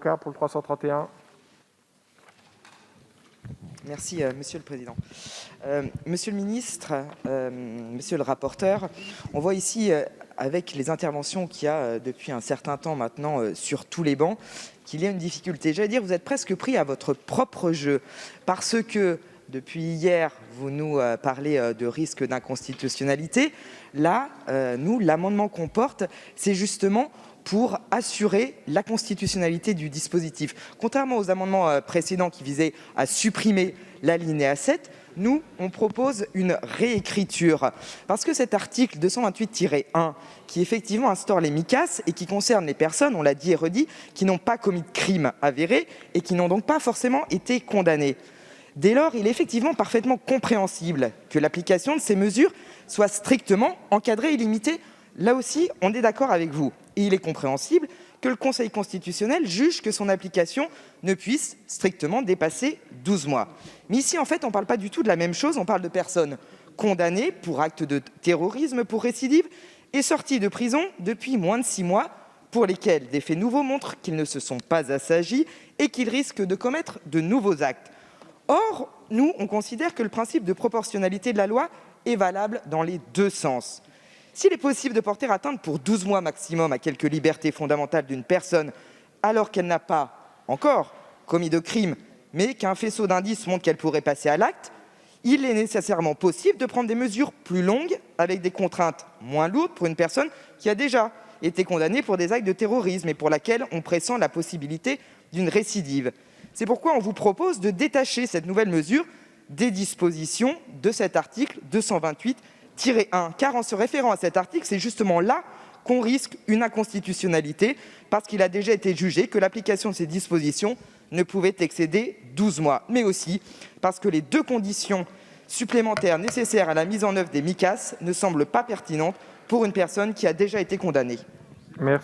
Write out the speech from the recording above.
Bocard pour le 331. Merci, Monsieur le Président. Monsieur le Ministre, Monsieur le rapporteur, on voit ici, avec les interventions qu'il y a depuis un certain temps maintenant sur tous les bancs, qu'il y a une difficulté. J'allais dire, vous êtes presque pris à votre propre jeu, parce que depuis hier, vous nous parlez de risque d'inconstitutionnalité. Là, nous, l'amendement qu'on porte, c'est justement pour assurer la constitutionnalité du dispositif. Contrairement aux amendements précédents qui visaient à supprimer l'alinéa 7, nous, on propose une réécriture. Parce que cet article 228-1, qui effectivement instaure les MICAS et qui concerne les personnes, on l'a dit et redit, qui n'ont pas commis de crime avéré et qui n'ont donc pas forcément été condamnées. Dès lors, il est effectivement parfaitement compréhensible que l'application de ces mesures soit strictement encadrée et limitée. Là aussi, on est d'accord avec vous. Et il est compréhensible que le Conseil constitutionnel juge que son application ne puisse strictement dépasser 12 mois. Mais ici, en fait, on ne parle pas du tout de la même chose. On parle de personnes condamnées pour actes de terrorisme, pour récidive, et sorties de prison depuis moins de 6 mois, pour lesquels des faits nouveaux montrent qu'ils ne se sont pas assagis et qu'ils risquent de commettre de nouveaux actes. Or, nous, on considère que le principe de proportionnalité de la loi est valable dans les deux sens. S'il est possible de porter atteinte pour 12 mois maximum à quelque liberté fondamentale d'une personne alors qu'elle n'a pas encore commis de crime, mais qu'un faisceau d'indices montre qu'elle pourrait passer à l'acte, il est nécessairement possible de prendre des mesures plus longues avec des contraintes moins lourdes pour une personne qui a déjà été condamnée pour des actes de terrorisme et pour laquelle on pressent la possibilité d'une récidive. C'est pourquoi on vous propose de détacher cette nouvelle mesure des dispositions de cet article 228-1, car en se référant à cet article, c'est justement là qu'on risque une inconstitutionnalité, parce qu'il a déjà été jugé que l'application de ces dispositions ne pouvait excéder 12 mois, mais aussi parce que les deux conditions supplémentaires nécessaires à la mise en œuvre des MICAS ne semblent pas pertinentes pour une personne qui a déjà été condamnée. Merci.